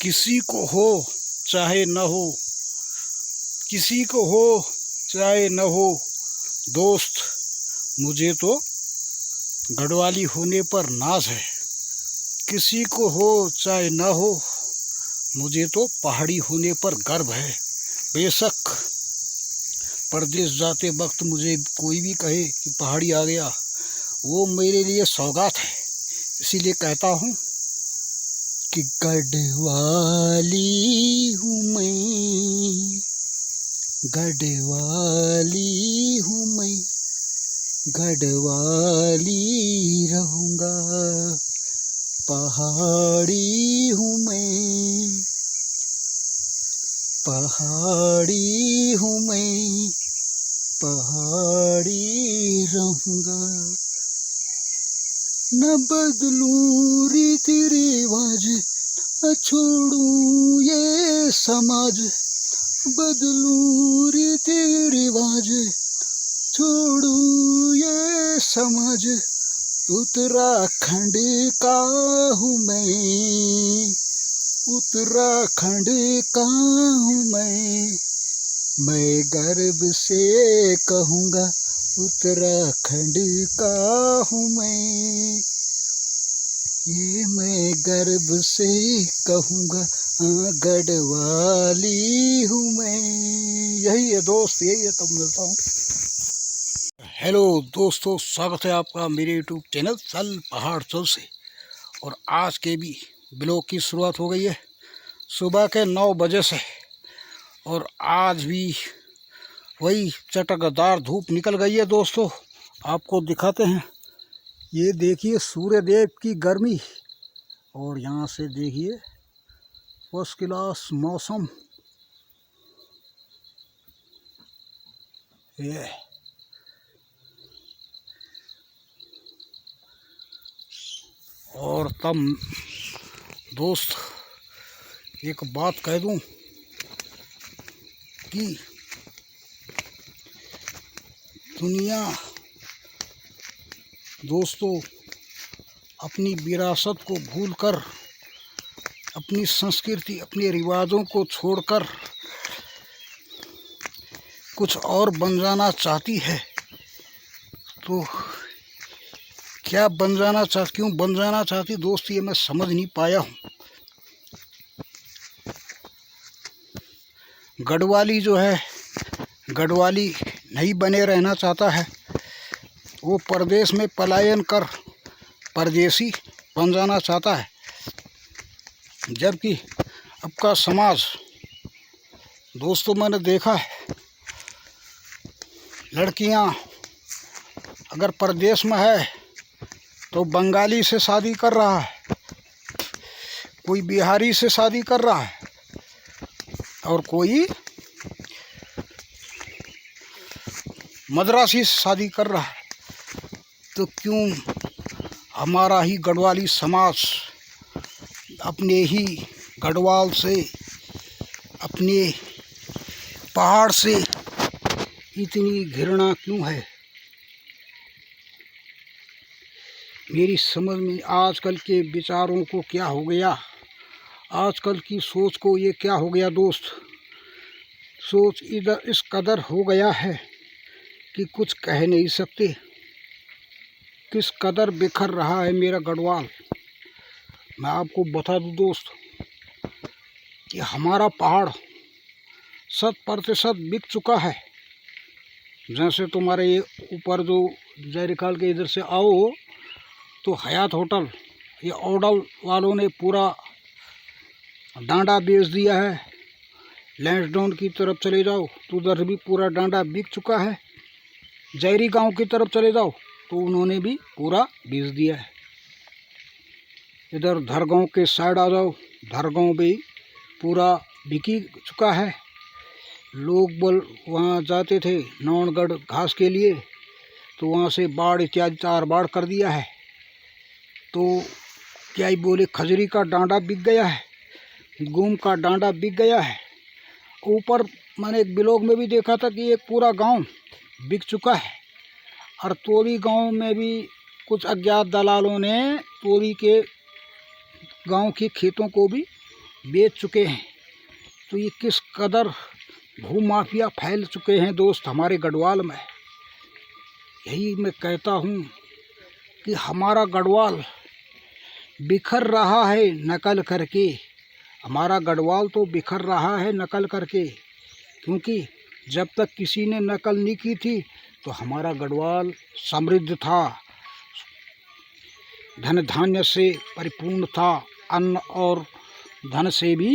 किसी को हो चाहे न हो, किसी को हो चाहे न हो दोस्त, मुझे तो गढ़वाली होने पर नाज है। किसी को हो चाहे न हो, मुझे तो पहाड़ी होने पर गर्व है। बेशक परदेश जाते वक्त मुझे कोई भी कहे कि पहाड़ी आ गया, वो मेरे लिए सौगात है। इसीलिए कहता हूँ कि गढ़वाली हूँ मैं, गढ़वाली हूँ मैं, गढ़वाली रहूँगा। पहाड़ी हूँ मैं, पहाड़ी हूँ मैं, पहाड़ी रहूँगा। न बदलूं रीति रिवाज, न छोड़ूं ये समाज। बदलूं रीति रिवाज, छोड़ूं ये समाज। उत्तराखंड का हूँ मैं, उत्तराखंड का हूँ मैं गर्व से कहूँगा उत्तराखंड का हूँ मैं। ये मैं गर्व से कहूँगा, हाँ गढ़वाली हूँ मैं। यही है दोस्त, यही है। तब मिलता हूँ। हेलो दोस्तों, स्वागत है आपका मेरे यूट्यूब चैनल चल पहाड़ चल से। और आज के भी ब्लॉग की शुरुआत हो गई है सुबह के 9 बजे से। और आज भी वही चटकदार धूप निकल गई है दोस्तों। आपको दिखाते हैं, ये देखिए सूर्य देव की गर्मी, और यहाँ से देखिए फर्स्ट क्लास मौसम। ये और तब दोस्त एक बात कह दूं कि दुनिया दोस्तों अपनी विरासत को भूलकर, अपनी संस्कृति, अपने रिवाजों को छोड़कर कुछ और बन जाना चाहती है। तो क्या बन जाना चाहती, क्यों बन जाना चाहती दोस्त, ये मैं समझ नहीं पाया हूँ। गढ़वाली जो है, गढ़वाली नहीं बने रहना चाहता है, वो परदेश में पलायन कर परदेसी बन जाना चाहता है। जबकि अब का समाज दोस्तों, मैंने देखा है, लड़कियां अगर परदेश में है तो बंगाली से शादी कर रहा है, कोई बिहारी से शादी कर रहा है, और कोई मद्रासी से शादी कर रहा है। तो क्यों हमारा ही गढ़वाली समाज अपने ही गढ़वाल से, अपने पहाड़ से इतनी घृणा क्यों है? मेरी समझ में आजकल के विचारों को क्या हो गया, आजकल की सोच को ये क्या हो गया दोस्त। सोच इधर इस कदर हो गया है कि कुछ कह नहीं सकते। किस कदर बिखर रहा है मेरा गढ़वाल। मैं आपको बता दूं दोस्त कि हमारा पहाड़ 100% बिक चुका है। जैसे तुम्हारे ये ऊपर जो जयरिकाल के इधर से आओ तो हयात होटल, ये ओडल वालों ने पूरा डांडा बेच दिया है। लैंसडाउन की तरफ चले जाओ तो उधर भी पूरा डांडा बिक चुका है। जयरी गांव की तरफ चले जाओ तो उन्होंने भी पूरा बेच दिया है। इधर धरगांव के साइड आ जाओ, धरगांव भी पूरा बिकी चुका है। लोग बोल वहाँ जाते थे नौनगढ़ घास के लिए, तो वहाँ से बाढ़ इत्यादि 4 बाढ़ कर दिया है। तो क्या ही बोले, खजरी का डांडा बिक गया है, गुम का डांडा बिक गया है। ऊपर मैंने एक ब्लॉग में भी देखा था कि एक पूरा गांव बिक चुका है। और तोरी गांव में भी कुछ अज्ञात दलालों ने तोरी के गांव के खेतों को भी बेच चुके हैं। तो ये किस कदर भूमाफिया फैल चुके हैं दोस्त हमारे गढ़वाल में। यही मैं कहता हूँ कि हमारा गढ़वाल बिखर रहा है नकल करके। हमारा गढ़वाल तो बिखर रहा है नकल करके, क्योंकि जब तक किसी ने नकल नहीं की थी तो हमारा गढ़वाल समृद्ध था, धन धान्य से परिपूर्ण था, अन्न और धन से भी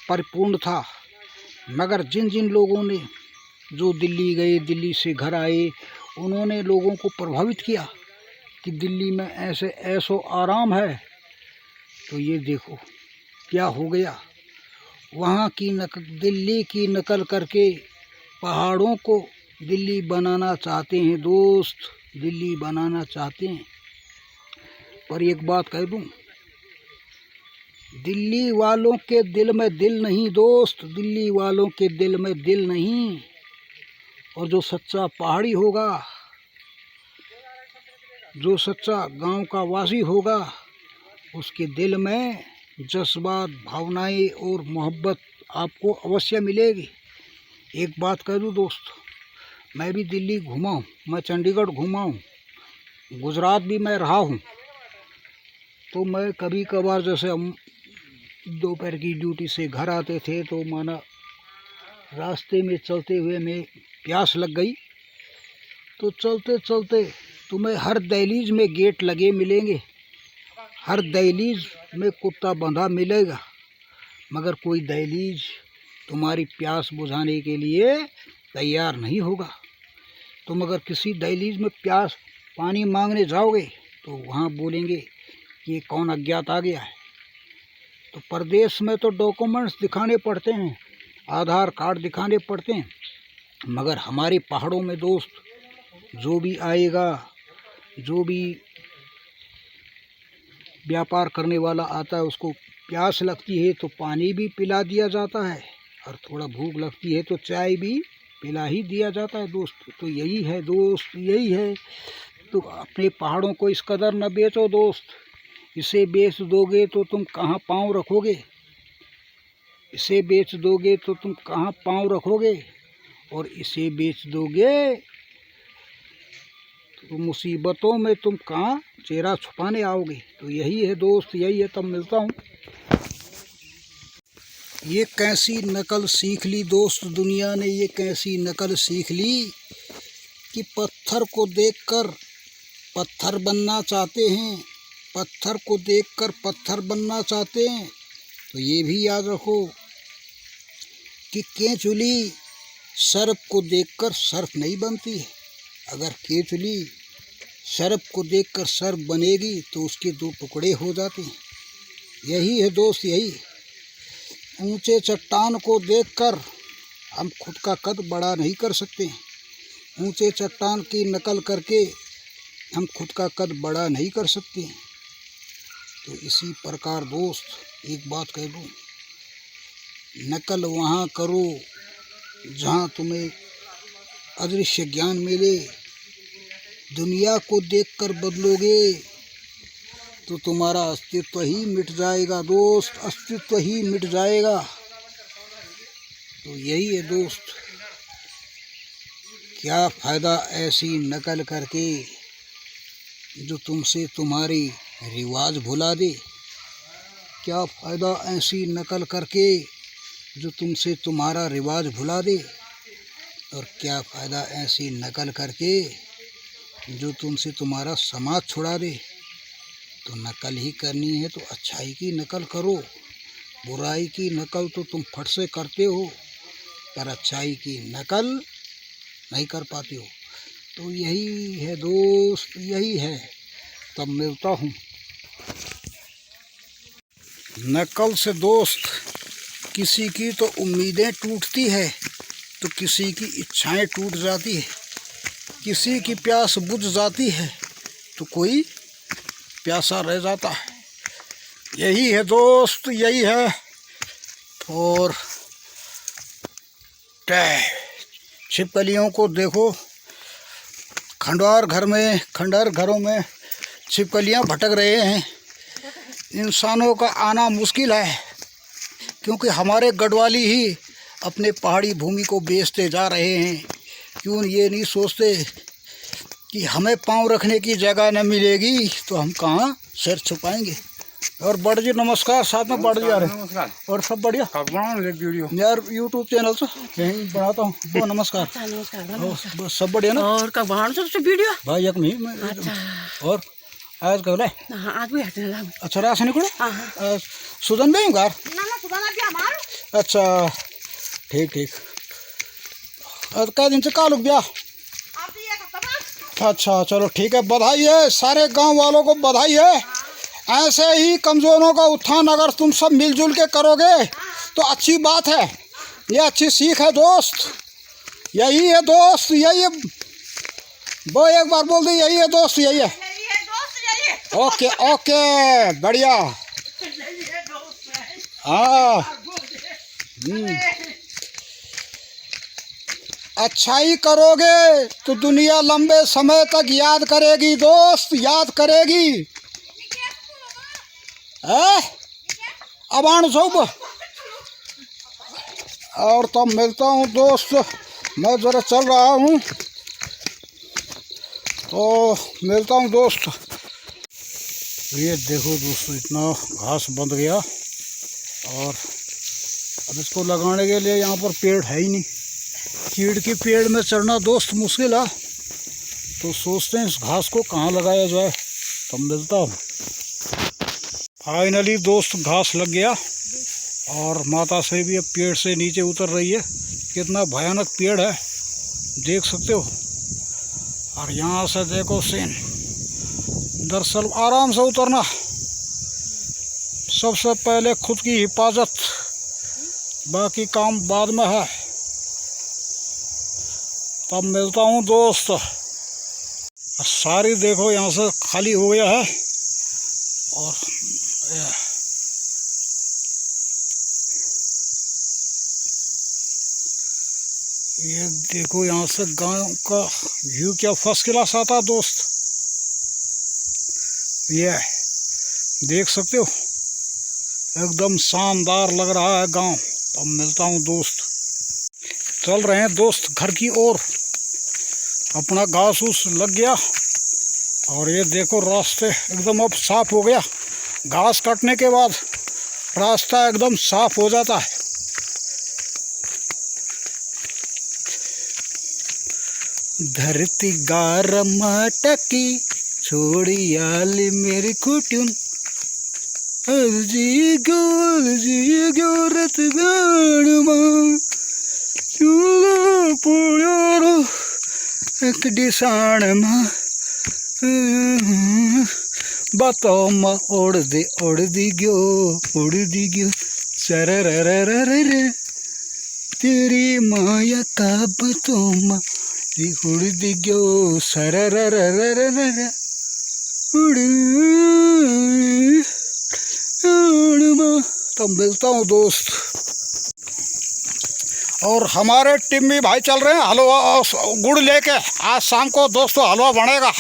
परिपूर्ण था। मगर जिन जिन लोगों ने जो दिल्ली गए, दिल्ली से घर आए, उन्होंने लोगों को प्रभावित किया कि दिल्ली में ऐसे ऐसो आराम है। तो ये देखो क्या हो गया। वहाँ की दिल्ली की नकल करके पहाड़ों को दिल्ली बनाना चाहते हैं दोस्त, दिल्ली बनाना चाहते हैं। पर एक बात कह दूं, दिल्ली वालों के दिल में दिल नहीं दोस्त, दिल्ली वालों के दिल में दिल नहीं। और जो सच्चा पहाड़ी होगा, जो सच्चा गांव का वासी होगा, उसके दिल में जज्बात, भावनाएं और मोहब्बत आपको अवश्य मिलेगी। एक बात कह दूं दोस्त, मैं भी दिल्ली घूमा हूँ, मैं चंडीगढ़ घूमा हूँ, गुजरात भी मैं रहा हूँ। तो मैं कभी कभार जैसे हम दोपहर की ड्यूटी से घर आते थे तो माना रास्ते में चलते हुए में प्यास लग गई। तो चलते चलते तुम्हें हर दहलीज में गेट लगे मिलेंगे, हर दहलीज में कुत्ता बंधा मिलेगा, मगर कोई दहलीज तुम्हारी प्यास बुझाने के लिए तैयार नहीं होगा। तुम अगर किसी दहलीज में प्यास पानी मांगने जाओगे तो वहाँ बोलेंगे ये कौन अज्ञात आ गया है। तो परदेश में तो डॉक्यूमेंट्स दिखाने पड़ते हैं, आधार कार्ड दिखाने पड़ते हैं, मगर हमारे पहाड़ों में दोस्त जो भी आएगा, जो भी व्यापार करने वाला आता है, उसको प्यास लगती है तो पानी भी पिला दिया जाता है, और थोड़ा भूख लगती है तो चाय भी पिला ही दिया जाता है दोस्त। तो यही है दोस्त, यही है। तो अपने पहाड़ों को इस कदर न बेचो दोस्त, इसे बेच दोगे तो तुम कहाँ पाँव रखोगे, इसे बेच दोगे तो तुम कहाँ पाँव रखोगे, और इसे बेच दोगे तो मुसीबतों में तुम कहाँ चेहरा छुपाने आओगे। तो यही है दोस्त, यही है। तब मिलता हूँ। ये कैसी नकल सीख ली दोस्त दुनिया ने, ये कैसी नकल सीख ली कि पत्थर को देखकर पत्थर बनना चाहते हैं, पत्थर को देखकर पत्थर बनना चाहते हैं। तो ये भी याद रखो कि केंचुली सर्प को देखकर सर्प नहीं बनती है। अगर केंचुली सर्प को देखकर सर्प बनेगी तो उसके दो टुकड़े हो जाते हैं। यही है दोस्त, यही। ऊंचे चट्टान को देखकर हम खुद का कद बड़ा नहीं कर सकते, ऊंचे चट्टान की नकल करके हम खुद का कद बड़ा नहीं कर सकते। तो इसी प्रकार दोस्त एक बात कह दूँ, नकल वहाँ करो जहाँ तुम्हें अदृश्य ज्ञान मिले। दुनिया को देखकर बदलोगे तो तुम्हारा अस्तित्व ही मिट जाएगा दोस्त, अस्तित्व ही मिट जाएगा। तो यही है दोस्त, क्या फ़ायदा ऐसी नकल करके जो तुमसे तुम्हारी रिवाज भुला दे। क्या फ़ायदा ऐसी नकल करके जो तुमसे तुम्हारा रिवाज भुला दे। और क्या फ़ायदा ऐसी नकल करके जो तुमसे तुम्हारा समाज छुड़ा दे। तो नकल ही करनी है तो अच्छाई की नकल करो, बुराई की नकल तो तुम फट से करते हो, पर अच्छाई की नकल नहीं कर पाते हो। तो यही है दोस्त, यही है। तब मिलता हूँ। नकल से दोस्त किसी की तो उम्मीदें टूटती है, तो किसी की इच्छाएं टूट जाती है, किसी की प्यास बुझ जाती है तो कोई प्यासा रह जाता है। यही है दोस्त, यही है। और छिपकलियों को देखो, खंडहर घरों में छिपकलियां भटक रहे हैं। इंसानों का आना मुश्किल है क्योंकि हमारे गढ़वाली ही अपने पहाड़ी भूमि को बेचते जा रहे हैं। क्यों ये नहीं सोचते कि हमें पाँव रखने की जगह न मिलेगी तो हम कहाँ सिर छुपाएंगे। और बड़ जी नमस्कार, साथ में बड़ जी आ रहे हैं। और सब बढ़िया वीडियो यार, यूट्यूब चैनल से यहीं बनाता हूँ। वो नमस्कार। नमस्कार। सब बढ़िया ना। और कब वीडियो भाई एक नहीं और आज कब ले आज भी हटने लगा। अच्छा राशन निकले सुदन भी घर। अच्छा ठीक ठीक। कै दिन से कालुक ब्याह। अच्छा चलो ठीक है, बधाई है सारे गांव वालों को, बधाई है। ऐसे ही कमजोरों का उत्थान अगर तुम सब मिलजुल के करोगे तो अच्छी बात है। ये अच्छी सीख है दोस्त, यही है दोस्त, यही है। वो एक बार बोल दे, यही है दोस्त, यही है। ओके ओके बढ़िया। हाँ अच्छाई करोगे तो दुनिया लंबे समय तक याद करेगी दोस्त, याद करेगी। अब आन सब और तब मिलता हूँ दोस्त। मैं ज़रा चल रहा हूँ तो मिलता हूँ दोस्त। ये देखो दोस्तों, इतना घास बंध गया और अब इसको लगाने के लिए यहाँ पर पेड़ है ही नहीं। चीड़ के पेड़ में चढ़ना दोस्त मुश्किल है, तो सोचते हैं इस घास को कहाँ लगाया जाए। तब मिलता हूँ। फाइनली दोस्त घास लग गया और माता से भी अब पेड़ से नीचे उतर रही है। कितना भयानक पेड़ है देख सकते हो। और यहाँ से देखो सीन। दरअसल आराम से उतरना, सबसे पहले खुद की हिफाजत, बाकी काम बाद में है। तब मिलता हूँ दोस्त। सारी देखो यहाँ से खाली हो गया है और ये देखो यहाँ से गांव का व्यू क्या फर्स्ट क्लास आता है दोस्त। ये देख सकते हो, एकदम शानदार लग रहा है गांव। अब मिलता हूँ दोस्त। चल रहे हैं दोस्त घर की ओर। अपना घास उस लग गया और ये देखो रास्ते एकदम अब साफ हो गया। घास काटने के बाद रास्ता एकदम साफ हो जाता है। धरती गारम टकी छोड़ी आली मेरी कुटुन जी गोरत गाड़मा चूलो पुड़ो एक डिसाणमा बातों में ओढ़ दी गयो सरररररर तेरी माया का बातों में उड़ दी गयो सरररररर तो मिलता हूँ दोस्त। और हमारे टिम्मी भाई चल रहे हैं हलवा गुड़ लेके। आज शाम को दोस्तों हलवा बनेगा।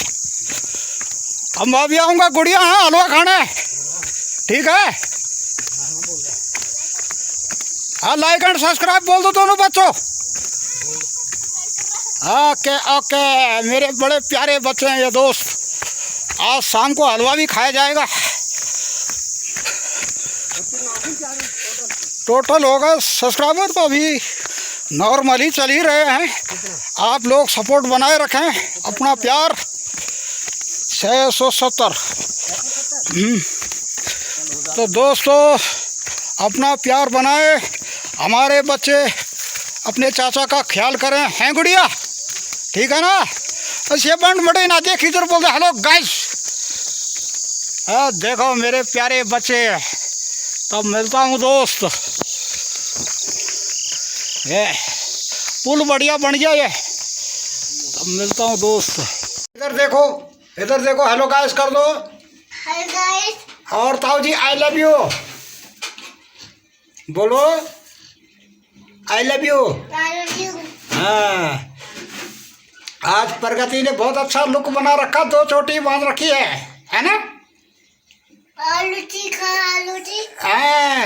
अब मैं भी आऊँगा गुड़िया है हलवा खाने, ठीक है। हाँ लाइक एंड सब्सक्राइब बोल दो दोनों बच्चों। ओके ओके मेरे बड़े प्यारे बच्चे हैं ये दोस्त। आज शाम को हलवा भी खाया जाएगा। टोटल होगा सब्सक्राइबर तो अभी नॉर्मली चल ही रहे हैं। आप लोग सपोर्ट बनाए रखें, अपना प्यार 670। तो दोस्तों अपना प्यार बनाए, हमारे बच्चे अपने चाचा का ख्याल करें, हैं गुड़िया, ठीक है ना। बस ये बंड मटे ना देख इधर बोल दे हेलो गाइस। देखो मेरे प्यारे बच्चे। तब मिलता हूँ दोस्त। ये पुल बढ़िया बन गया ये। तब मिलता हूँ दोस्त। इधर देखो हेलो गाइस कर दो। Hello guys. और ताऊ जी आई लव यू बोलो। I love you. हाँ आज प्रगति ने बहुत अच्छा लुक बना रखा, 2 चोटी बांध रखी है ना। आलू टिक्का, आलू टिक्का, हाँ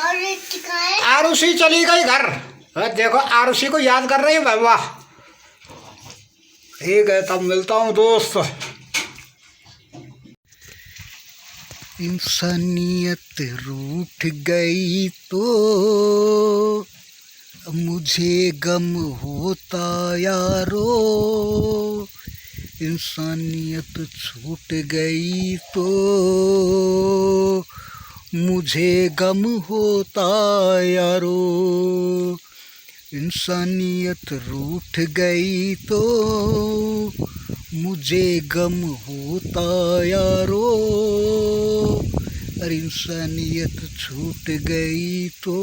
आलू टिक्का। आरुषि चली गई घर। देखो आरुषि को याद कर रही है भाई। वाह ठीक है, तब मिलता हूँ दोस्त। इंसानियत रूठ गई तो मुझे गम होता यारो, इंसानियत छूट गई तो मुझे गम होता यारो, इंसानियत रूठ गई तो मुझे गम होता यारो, अरे इंसानियत छूट गई तो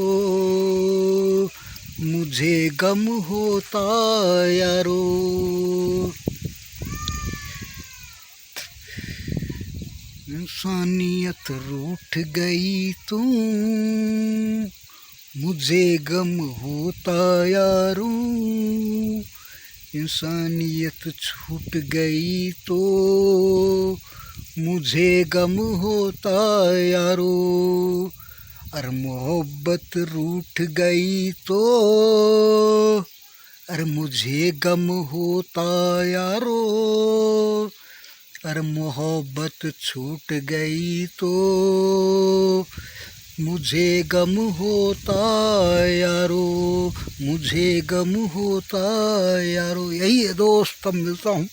मुझे गम होता यारो। इंसानियत रूठ गई तो मुझे गम होता यारो, इंसानियत छूट गई तो मुझे गम होता यारो, अरे मोहब्बत रूठ गई तो अरे मुझे गम होता यारो, अरे मोहब्बत छूट गई तो मुझे गम होता यारो, मुझे गम होता यारो। यही है दोस्त, तब मिलता हूँ।